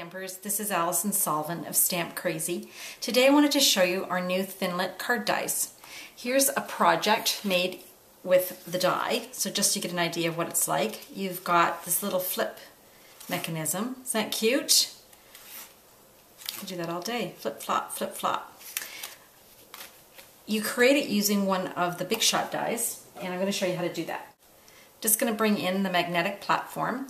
Stampers, this is Allison Solvent of Stamp Crazy. Today I wanted to show you our new Thinlit card dies. Here's a project made with the die, so just to get an idea of what it's like. You've got this little flip mechanism. Isn't that cute? I could do that all day. Flip flop, flip flop. You create it using one of the Big Shot dies, and I'm going to show you how to do that. Just going to bring in the magnetic platform.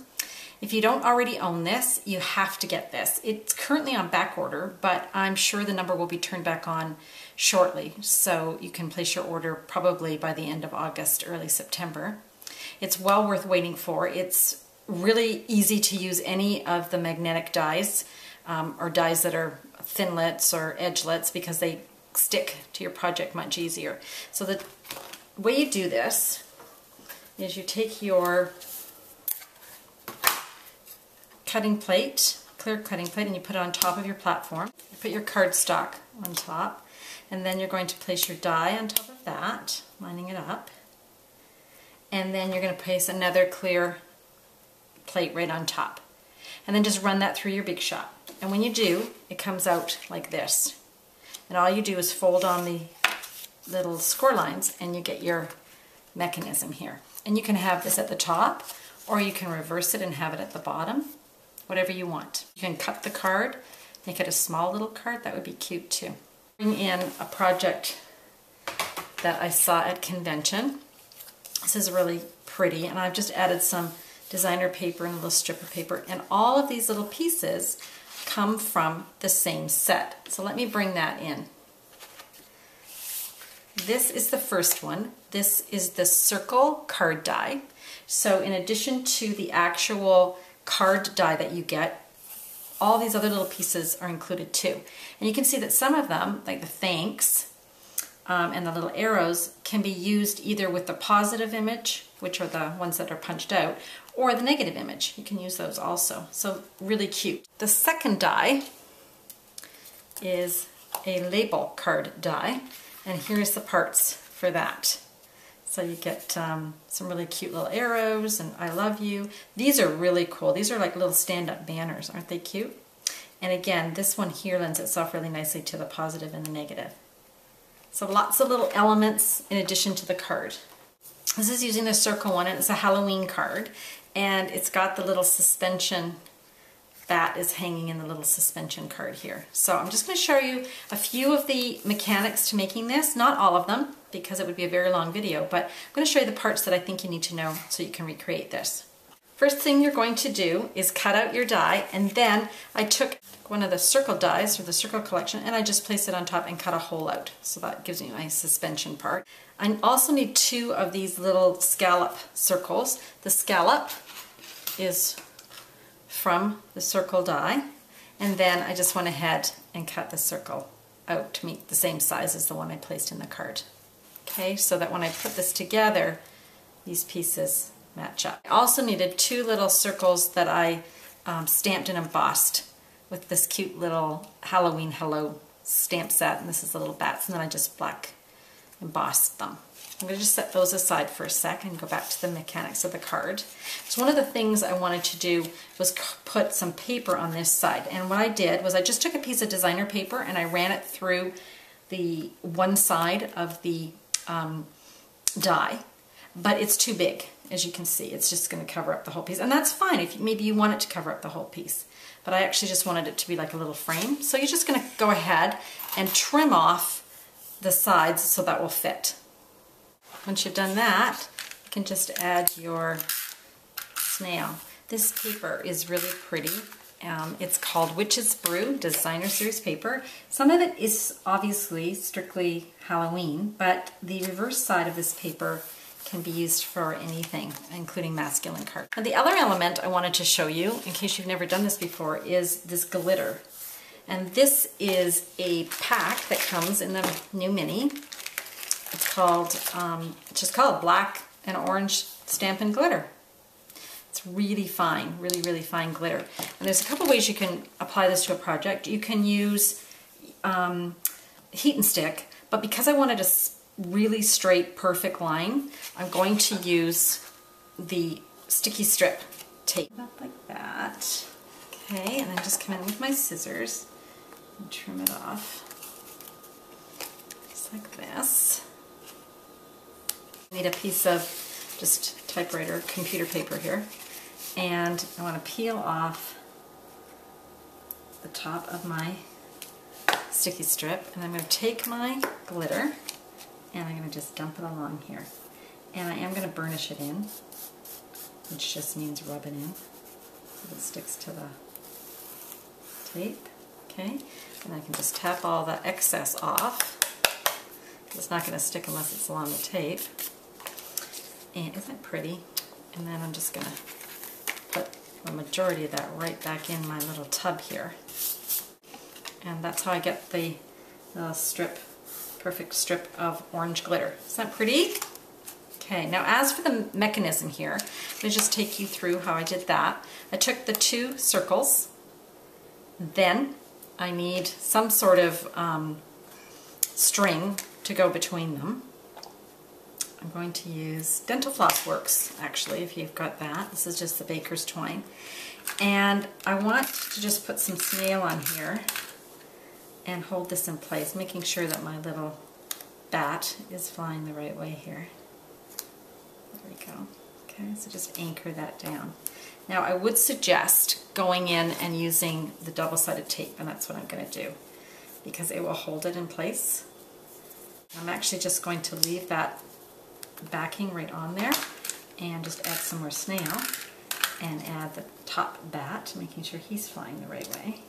If you don't already own this, you have to get this. It's currently on back order, but I'm sure the number will be turned back on shortly, so you can place your order probably by the end of August, early September. It's well worth waiting for. It's really easy to use any of the magnetic dies, or dies that are thinlits or edgelets, because they stick to your project much easier. So the way you do this is you take your cutting plate, clear cutting plate, and you put it on top of your platform. You put your cardstock on top, and then you're going to place your die on top of that, lining it up, and then you're going to place another clear plate right on top, and then just run that through your Big Shot. And when you do, it comes out like this, and all you do is fold on the little score lines and you get your mechanism here. And you can have this at the top, or you can reverse it and have it at the bottom. Whatever you want. You can cut the card, make it a small little card. That would be cute too. Bring in a project that I saw at convention. This is really pretty, and I've just added some designer paper and a little strip of paper, and all of these little pieces come from the same set. So let me bring that in. This is the first one. This is the circle card die. So in addition to the actual card die that you get, all these other little pieces are included too. And you can see that some of them, like the thanks and the little arrows, can be used either with the positive image, which are the ones that are punched out, or the negative image. You can use those also. So really cute. The second die is a label card die, and here's the parts for that. So you get some really cute little arrows and I love you. These are really cool. These are like little stand-up banners. Aren't they cute? And again, this one here lends itself really nicely to the positive and the negative. So lots of little elements in addition to the card. This is using the circle one, and it's a Halloween card. And it's got the little suspension bat is hanging in the little suspension card here. So I'm just going to show you a few of the mechanics to making this, not all of them, because it would be a very long video, but I'm going to show you the parts that I think you need to know so you can recreate this. First thing you're going to do is cut out your die, and then I took one of the circle dies or the circle collection and I just placed it on top and cut a hole out. So that gives me my suspension part. I also need two of these little scallop circles. The scallop is from the circle die, and then I just went ahead and cut the circle out to meet the same size as the one I placed in the card. Okay, so that when I put this together, these pieces match up. I also needed two little circles that I stamped and embossed with this cute little Halloween Hello stamp set, and this is the little bats, and then I just black embossed them. I'm going to just set those aside for a sec and go back to the mechanics of the card. So one of the things I wanted to do was put some paper on this side, and what I did was I just took a piece of designer paper and I ran it through the one side of the die, but it's too big, as you can see. It's just going to cover up the whole piece, and that's fine if maybe you want it to cover up the whole piece, but I actually just wanted it to be like a little frame. So you're just going to go ahead and trim off the sides so that will fit. Once you've done that, you can just add your snail. This paper is really pretty. It's called Witch's Brew Designer Series paper. Some of it is obviously strictly Halloween, but the reverse side of this paper can be used for anything, including masculine cards. Now the other element I wanted to show you, in case you've never done this before, is this glitter. And this is a pack that comes in the new mini. It's called, just called Black and Orange Stampin' Glitter. It's really fine, really, really fine glitter. And there's a couple ways you can apply this to a project. You can use heat and stick, but because I wanted a really straight, perfect line, I'm going to use the sticky strip tape. Like that. Okay, and then just come in with my scissors and trim it off. Just like this. I need a piece of just typewriter, computer paper here. And I want to peel off the top of my sticky strip. And I'm going to take my glitter and I'm going to just dump it along here. And I am going to burnish it in, which just means rub it in so it sticks to the tape. Okay, and I can just tap all the excess off. It's not going to stick unless it's along the tape. And isn't that pretty? And then I'm just going to put the majority of that right back in my little tub here. And that's how I get the strip, perfect strip of orange glitter. Isn't that pretty? Okay, now as for the mechanism here, let me just take you through how I did that. I took the 2 circles, then I need some sort of string to go between them. I'm going to use Dental Floss Works, actually, if you've got that. This is just the baker's twine. And I want to just put some snail on here and hold this in place, making sure that my little bat is flying the right way here. There we go. Okay, so just anchor that down. Now I would suggest going in and using the double-sided tape, and that's what I'm going to do, because it will hold it in place. I'm actually just going to leave that backing right on there and just add some more snail and add the top bat, making sure he's flying the right way.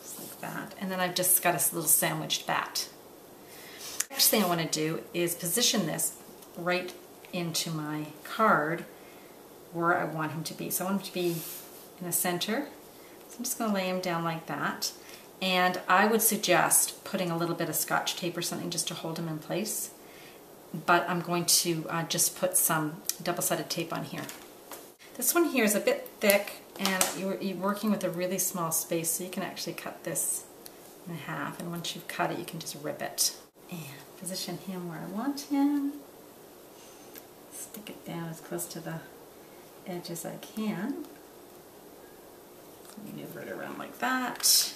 Just like that. And then I've just got a little sandwiched bat. The next thing I want to do is position this right into my card where I want him to be. So I want him to be in the center. So I'm just going to lay him down like that. And I would suggest putting a little bit of Scotch tape or something just to hold him in place. But I'm going to just put some double-sided tape on here. This one here is a bit thick, and you're working with a really small space, so you can actually cut this in half. And once you've cut it, you can just rip it. And position him where I want him. Stick it down as close to the edge as I can. Maneuver it around like that.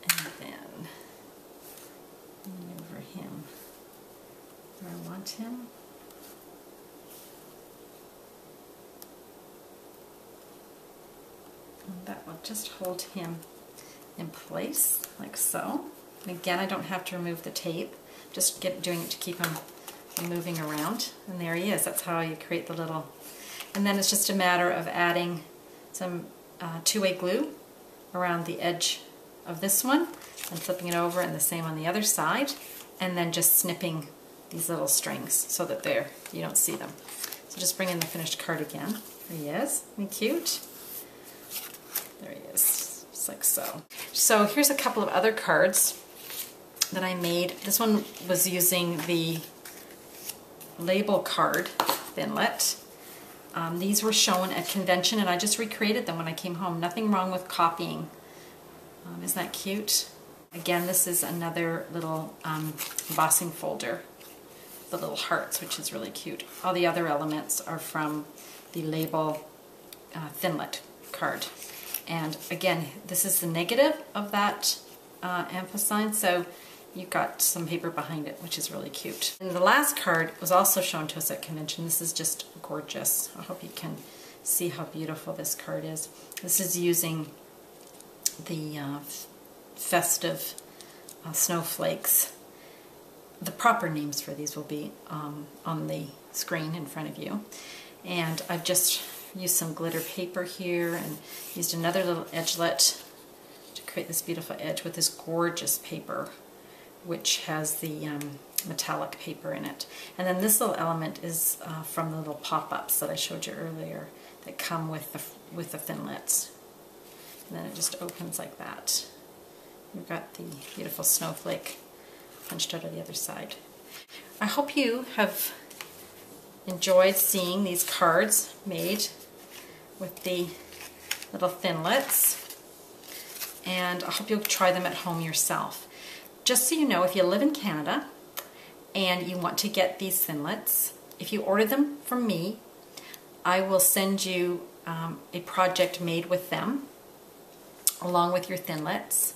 And then maneuver him where I want him. And that will just hold him in place like so. And again, I don't have to remove the tape, just doing it to keep him moving around. And there he is. That's how you create the little. And then it's just a matter of adding some two-way glue around the edge of this one and flipping it over, and the same on the other side, and then just snipping these little strings so that you don't see them. So just bring in the finished card again. There he is. Isn't he cute? There he is, just like so. So here's a couple of other cards that I made. This one was using the label card Thinlit. These were shown at convention, and I just recreated them when I came home. Nothing wrong with copying. Isn't that cute? Again, this is another little embossing folder, the little hearts, which is really cute. All the other elements are from the label Thinlit card. And again, this is the negative of that ampersand, so you've got some paper behind it, which is really cute. And the last card was also shown to us at convention. This is just gorgeous. I hope you can see how beautiful this card is. This is using the Festive Snowflakes. The proper names for these will be on the screen in front of you. And I've just used some glitter paper here and used another little edgelet to create this beautiful edge with this gorgeous paper, which has the metallic paper in it. And then this little element is from the little pop-ups that I showed you earlier that come with the Thinlits. And then it just opens like that. You've got the beautiful snowflake punched out of the other side. I hope you have enjoyed seeing these cards made with the little Thinlits, and I hope you'll try them at home yourself. Just so you know, if you live in Canada and you want to get these Thinlits, if you order them from me, I will send you a project made with them, along with your Thinlits.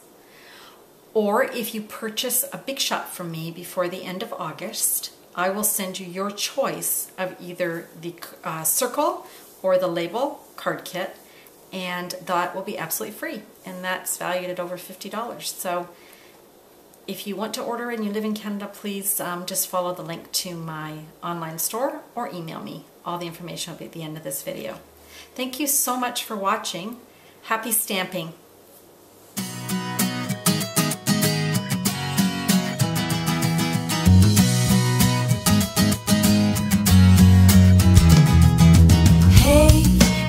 Or if you purchase a big shot from me before the end of August, I will send you your choice of either the circle or the label card kit, and that will be absolutely free, and that's valued at over $50. So if you want to order and you live in Canada, please just follow the link to my online store or email me. All the information will be at the end of this video. Thank you so much for watching. Happy stamping!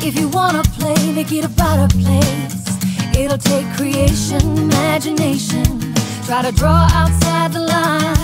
If you wanna play, make it about a place. It'll take creation, imagination. Try to draw outside the lines.